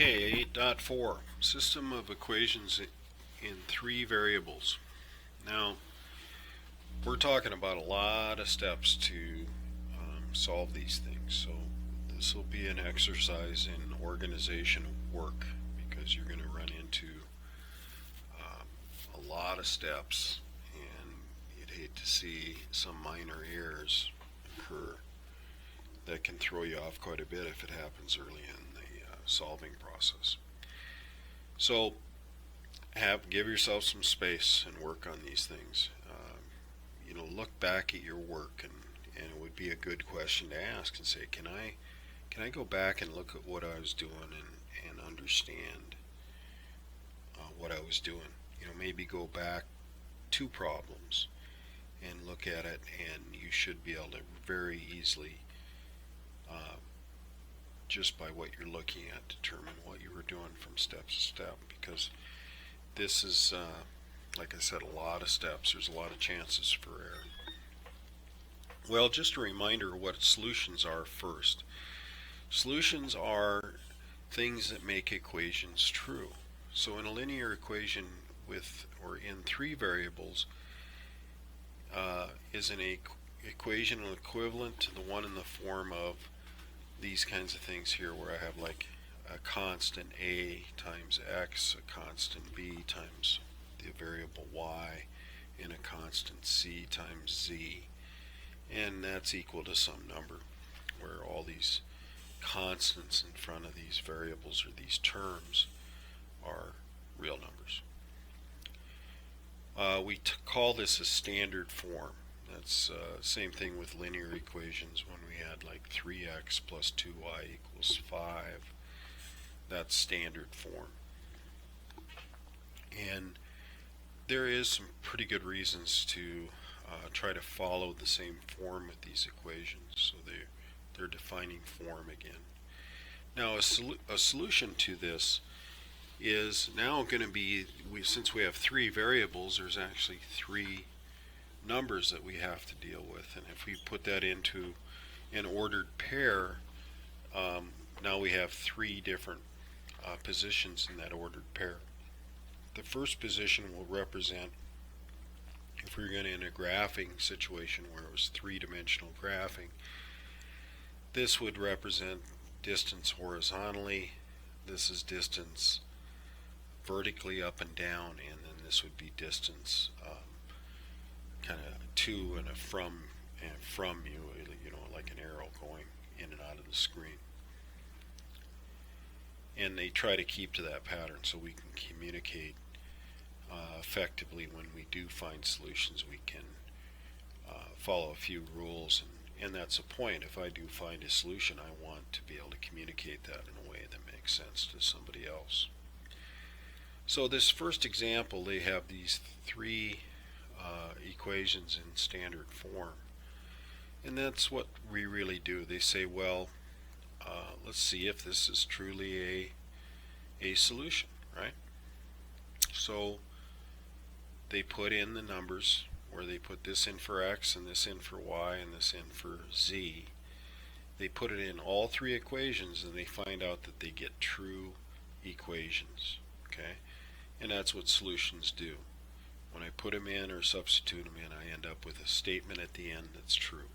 Okay, 8.4, system of equations in three variables. Now, we're talking about a lot of steps to solve these things, so this will be an exercise in organization work because you're going to run into a lot of steps, and you'd hate to see some minor errors occur that can throw you off quite a bit if it happens early in the solving process. So give yourself some space and work on these things. Look back at your work, and it would be a good question to ask and say, can I go back and look at what I was doing and understand what I was doing? Maybe go back two problems and look at it, and you should be able to very easily just by what you're looking at determine what you were doing from step to step, because this is like I said, a lot of steps. There's a lot of chances for error. Well, just a reminder what solutions are first. Solutions are things that make equations true. So in a linear equation with or in three variables is an equation equivalent to the one in the form of these kinds of things here, where I have like a constant a times x, a constant b times the variable y, and a constant c times z, and that's equal to some number, where all these constants in front of these variables or these terms are real numbers. We call this a standard form. That's same thing with linear equations. When we had like 3x plus 2y equals 5, that's standard form. And there is some pretty good reasons to try to follow the same form with these equations, so they're defining form again. Now a solution to this is now going to be, since we have three variables, there's actually three numbers that we have to deal with, and if we put that into an ordered pair, now we have three different positions in that ordered pair. The first position will represent, if we were going to in a graphing situation where it was three-dimensional graphing, this would represent distance horizontally, this is distance vertically up and down, and then this would be distance kind of to and a from you, like an arrow going in and out of the screen. And they try to keep to that pattern so we can communicate effectively. When we do find solutions, we can follow a few rules, and that's a point. If I do find a solution, I want to be able to communicate that in a way that makes sense to somebody else. So this first example, they have these three equations in standard form, and that's what we really do. They say, well, let's see if this is truly a solution, right? So they put in the numbers, where they put this in for x and this in for y and this in for z. They put it in all three equations, and they find out that they get true equations. Okay, and that's what solutions do. When I put them in or substitute them in, I end up with a statement at the end that's true.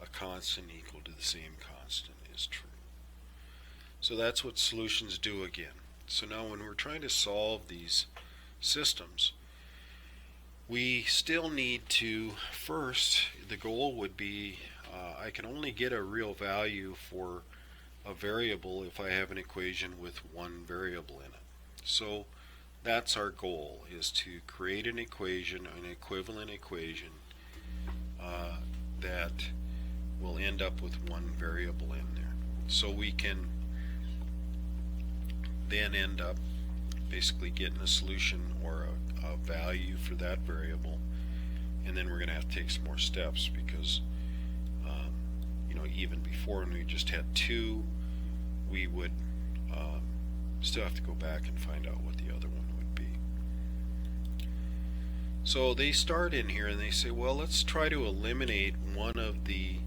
A constant equal to the same constant is true. So that's what solutions do again. So now when we're trying to solve these systems, we still need to, first, the goal would be, I can only get a real value for a variable if I have an equation with one variable in it. So that's our goal, is to create an equation, an equivalent equation that will end up with one variable in there. So we can then end up basically getting a solution or a value for that variable, and then we're going to have to take some more steps, because even before, when we just had two, we would still have to go back and find out what the other one would be. So they start in here and they say, well, let's try to eliminate one of the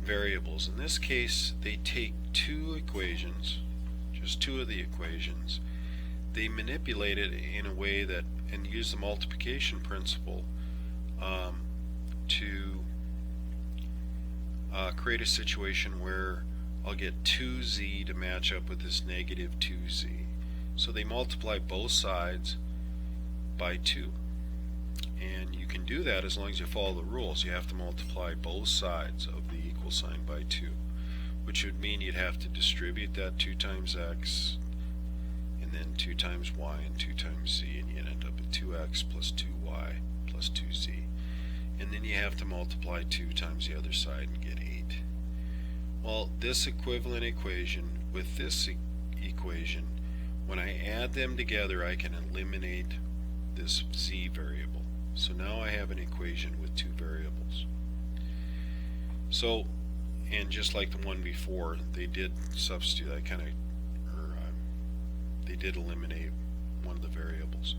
variables. In this case, they take two equations, just two of the equations, they manipulate it in a way that, and use the multiplication principle to create a situation where I'll get 2z to match up with this negative 2z. So they multiply both sides by 2. And you can do that as long as you follow the rules. You have to multiply both sides of the equal sign by 2, which would mean you'd have to distribute that 2 times x, and then 2 times y, and 2 times z, and you'd end up at 2x plus 2y plus 2z. And then you have to multiply 2 times the other side and get 8. Well, this equivalent equation with this equation, when I add them together, I can eliminate this z variable. So now I have an equation with two variables. So, and just like the one before, they did substitute, they did eliminate one of the variables.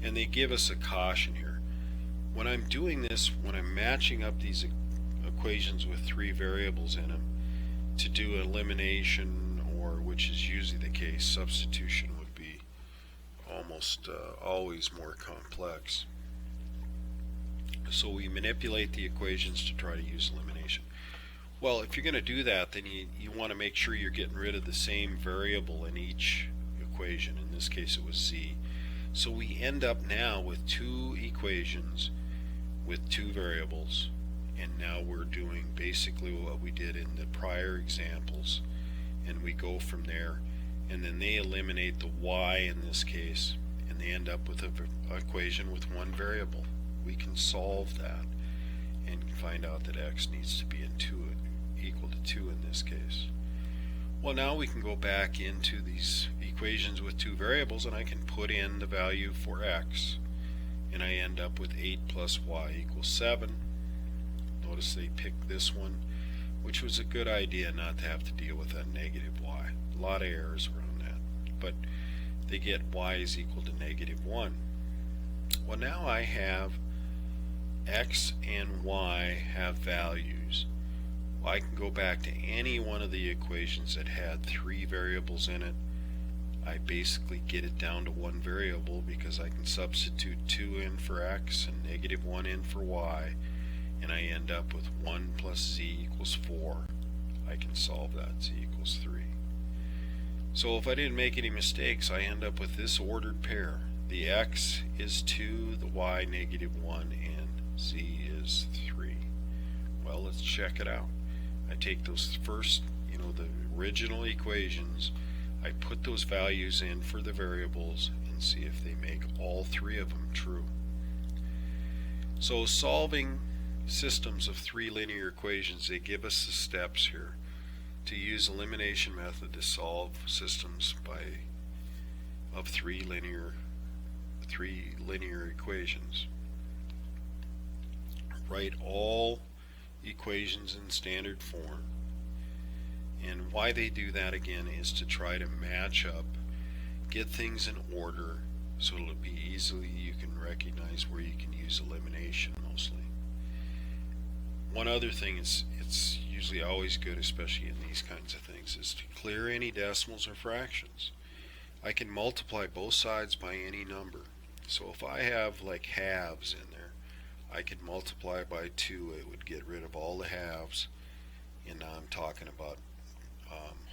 And they give us a caution here. When I'm doing this, when I'm matching up these equations with three variables in them, to do elimination, or which is usually the case, substitution would be almost always more complex. So we manipulate the equations to try to use elimination. Well, if you're going to do that, then you want to make sure you're getting rid of the same variable in each equation. In this case it was z. So we end up now with two equations with two variables, and now we're doing basically what we did in the prior examples, and we go from there, and then they eliminate the y in this case, and they end up with an equation with one variable. We can solve that and find out that x needs to be equal to 2 in this case. Well, now we can go back into these equations with two variables, and I can put in the value for x, and I end up with 8 plus y equals 7. Notice they picked this one, which was a good idea not to have to deal with that negative y. A lot of errors around that, but they get y is equal to negative 1. Well, now I have x and y have values. Well, I can go back to any one of the equations that had three variables in it. I basically get it down to one variable because I can substitute 2 in for x and negative 1 in for y, and I end up with 1 plus z equals 4. I can solve that. Z equals 3. So if I didn't make any mistakes, I end up with this ordered pair. The x is 2, the y negative 1, and z is 3. Well, let's check it out. I take those first, the original equations, I put those values in for the variables and see if they make all three of them true. So solving systems of three linear equations, they give us the steps here to use elimination method to solve systems of three linear equations. Write all equations in standard form, and why they do that again is to try to match up, get things in order, so it'll be easily, you can recognize where you can use elimination mostly. One other thing is, it's usually always good, especially in these kinds of things, is to clear any decimals or fractions. I can multiply both sides by any number. So if I have like halves in there, I could multiply by 2, it would get rid of all the halves, and now I'm talking about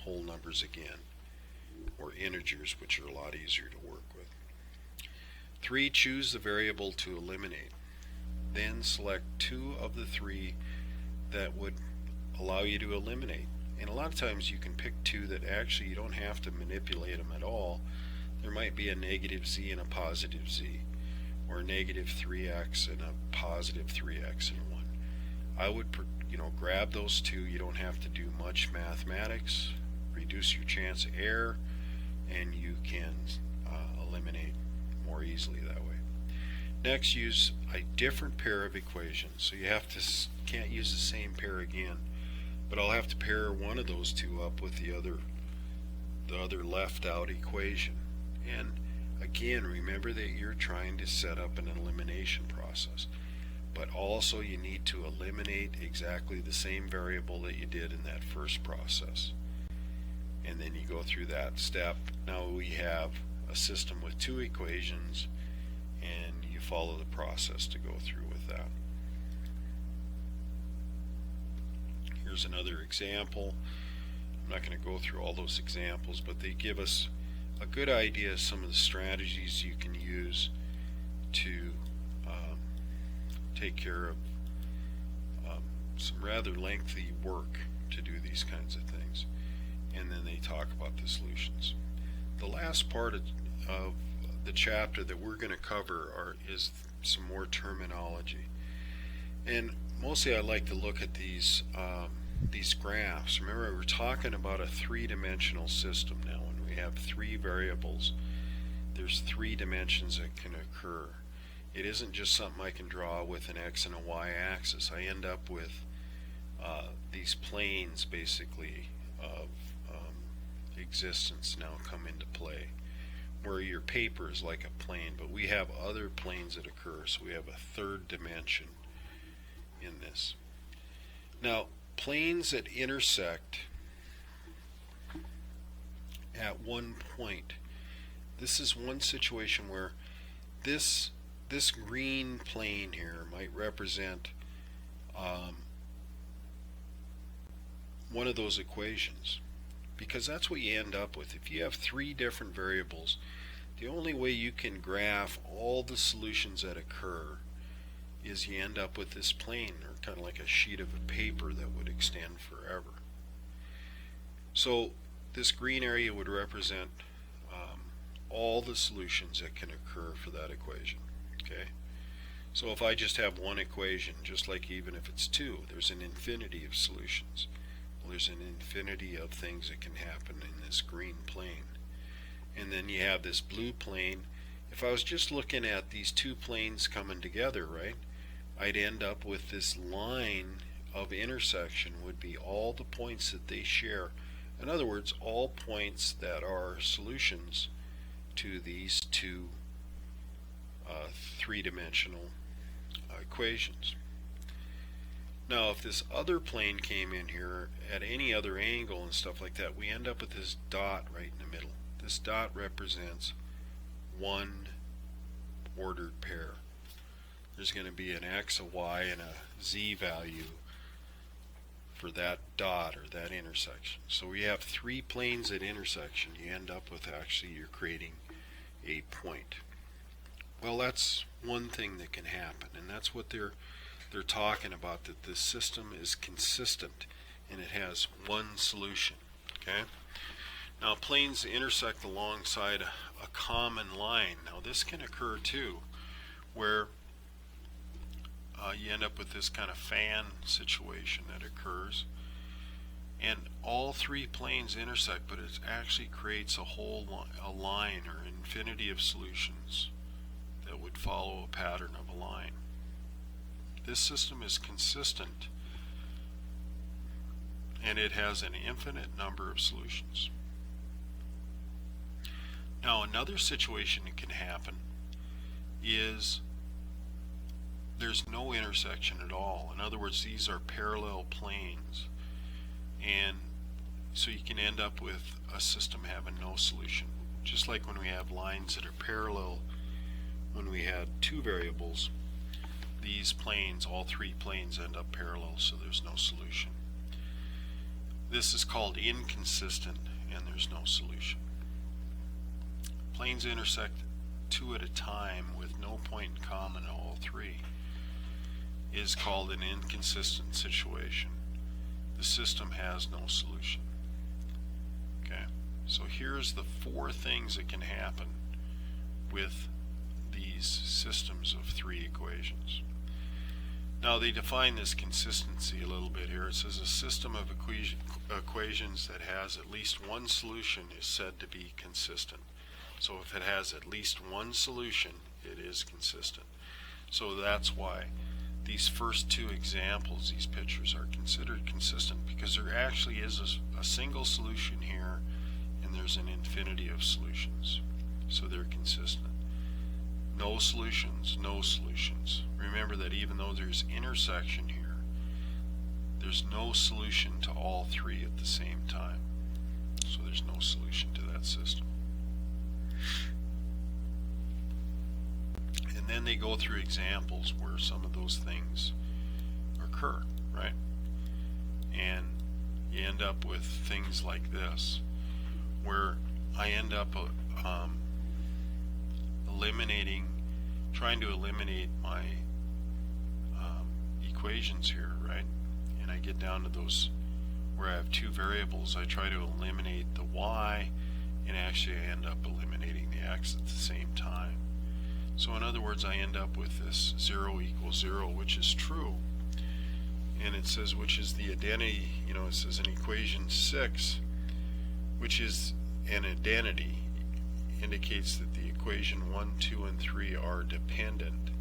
whole numbers again, or integers, which are a lot easier to work with. 3, choose the variable to eliminate. Then select 2 of the 3 that would allow you to eliminate. And a lot of times you can pick 2 that actually you don't have to manipulate them at all. There might be a negative z and a positive z, or a negative 3x and a positive 3x and 1. I would grab those 2. You don't have to do much mathematics. Reduce your chance of error, and you can eliminate more easily that way. Next, use a different pair of equations. So you can't use the same pair again, but I'll have to pair one of those two up with the other left out equation. And again, remember that you're trying to set up an elimination process, but also you need to eliminate exactly the same variable that you did in that first process. And then you go through that step. Now we have a system with two equations, and you follow the process to go through with that. Here's another example. I'm not going to go through all those examples, but they give us a good idea of some of the strategies you can use to take care of some rather lengthy work to do these kinds of things. And then they talk about the solutions. The last part of the chapter that we're going to cover is some more terminology. And mostly I like to look at these graphs. Remember, we're talking about a three-dimensional system now. When we have three variables, there's three dimensions that can occur. It isn't just something I can draw with an x and a y axis. I end up with these planes basically of existence now come into play, where your paper is like a plane, but we have other planes that occur, so we have a third dimension in this. Now, planes that intersect at one point. This is one situation where this green plane here might represent one of those equations, because that's what you end up with. If you have three different variables, the only way you can graph all the solutions that occur is you end up with this plane, or kind of like a sheet of paper that would extend forever. So this green area would represent all the solutions that can occur for that equation. Okay, so if I just have one equation, just like even if it's two, there's an infinity of solutions. Well, there's an infinity of things that can happen in this green plane. And then you have this blue plane. If I was just looking at these two planes coming together, right, I'd end up with this line of intersection would be all the points that they share. In other words, all points that are solutions to these two three-dimensional equations. Now, if this other plane came in here at any other angle and stuff like that, we end up with this dot right in the middle. This dot represents one ordered pair. There's going to be an x, a y, and a z value for that dot or that intersection. So we have three planes at intersection. You end up with, actually, you're creating a point. Well, that's one thing that can happen, and that's what they're talking about, that this system is consistent and it has one solution. Okay? Now, planes intersect alongside a common line. Now, this can occur too, where you end up with this kind of fan situation that occurs, and all three planes intersect, but it actually creates a line or infinity of solutions that would follow a pattern of a line. This system is consistent, and it has an infinite number of solutions. Now, another situation that can happen is there's no intersection at all. In other words, these are parallel planes, and so you can end up with a system having no solution. Just like when we have lines that are parallel, when we had two variables, these planes, all three planes, end up parallel, so there's no solution. This is called inconsistent, and there's no solution. Planes intersect two at a time with no point in common in all three is called an inconsistent situation. The system has no solution. Okay, so here's the four things that can happen with these systems of three equations. Now, they define this consistency a little bit here. It says a system of equations that has at least one solution is said to be consistent. So if it has at least one solution, it is consistent. So that's why these first two examples, these pictures, are considered consistent, because there actually is a single solution here, and there's an infinity of solutions. So they're consistent. No solutions, no solutions. Remember that even though there's intersection here, there's no solution to all three at the same time. So there's there's no solution to that system. And then they go through examples where some of those things occur, right? And you end up with things like this, where I end up trying to eliminate my equations here, right? And I get down to those where I have two variables. I try to eliminate the y, and actually I end up eliminating the x at the same time. So in other words, I end up with this 0 equals 0, which is true. And it says, which is the identity, it says in equation 6, which is an identity, indicates that the equation 1, 2, and 3 are dependent.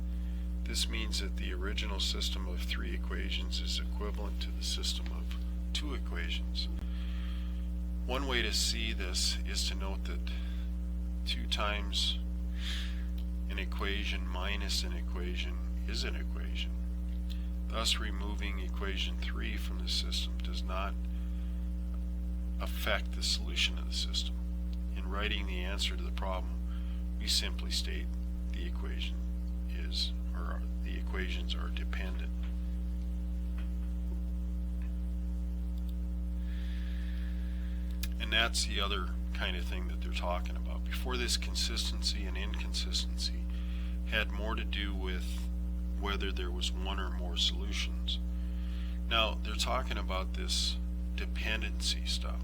This means that the original system of 3 equations is equivalent to the system of 2 equations. One way to see this is to note that 2 times an equation minus an equation is an equation. Thus, removing equation 3 from the system does not affect the solution of the system. In writing the answer to the problem, we simply state the equation is, or the equations are dependent. And that's the other kind of thing that they're talking about. Before this, consistency and inconsistency had more to do with whether there was one or more solutions. Now they're talking about this dependency stuff.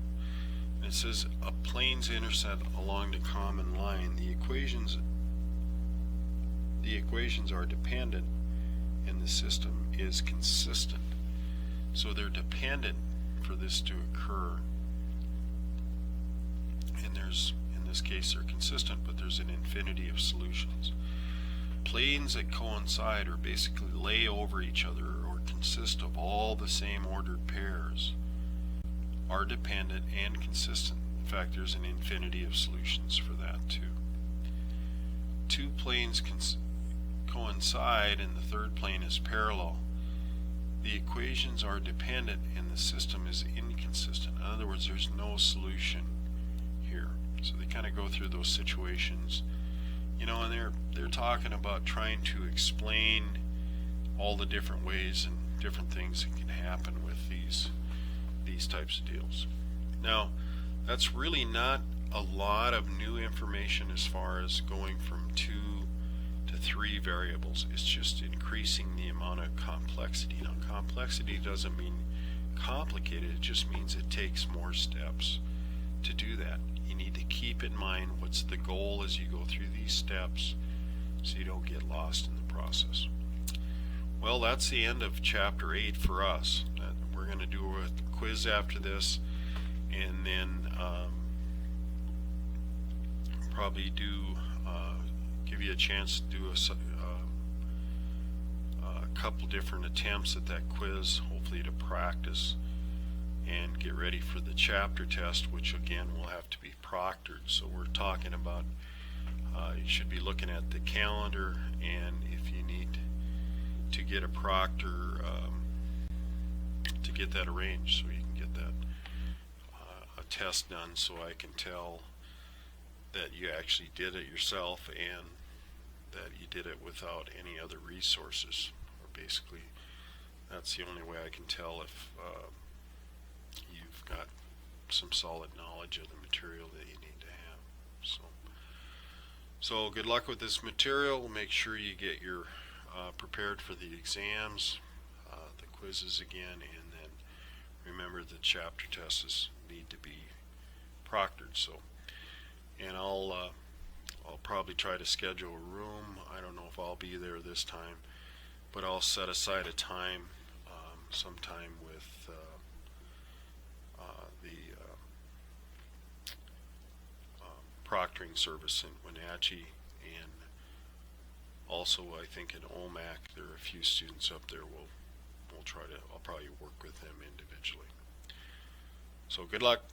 And it says a planes intersect along the common line. The equations are dependent and the system is consistent. So they're dependent for this to occur. And there's, in this case, they're consistent, but there's an infinity of solutions. Planes that coincide or basically lay over each other or consist of all the same ordered pairs are dependent and consistent. In fact, there's an infinity of solutions for that too. Two planes coincide and the third plane is parallel. The equations are dependent and the system is inconsistent. In other words, there's no solution here. So they kind of go through those situations, and they're talking about trying to explain all the different ways and different things that can happen with these types of deals. Now, that's really not a lot of new information as far as going from 2 to 3 variables. It's just increasing the amount of complexity. Now, complexity doesn't mean complicated, it just means it takes more steps to do that. You need to keep in mind what's the goal as you go through these steps so you don't get lost in the process. Well, that's the end of chapter 8 for us. We're going to do a quiz after this, and then probably give you a chance to do a couple different attempts at that quiz, hopefully to practice and get ready for the chapter test, which again will have to be proctored. So we're talking about you should be looking at the calendar, and if you need to get a proctor to get that arranged so you can get that a test done, so I can tell that you actually did it yourself and that you did it without any other resources. Or basically, that's the only way I can tell if you've got some solid knowledge of the material that you need to have. So good luck with this material. Make sure you get your prepared for the exams, the quizzes again, and then remember the chapter tests need to be proctored. So, and I'll probably try to schedule a room. I don't know if I'll be there this time, but I'll set aside a time sometime with the proctoring service in Wenatchee, and also I think in OMAC there are a few students up there. I'll probably work with them individually. So good luck.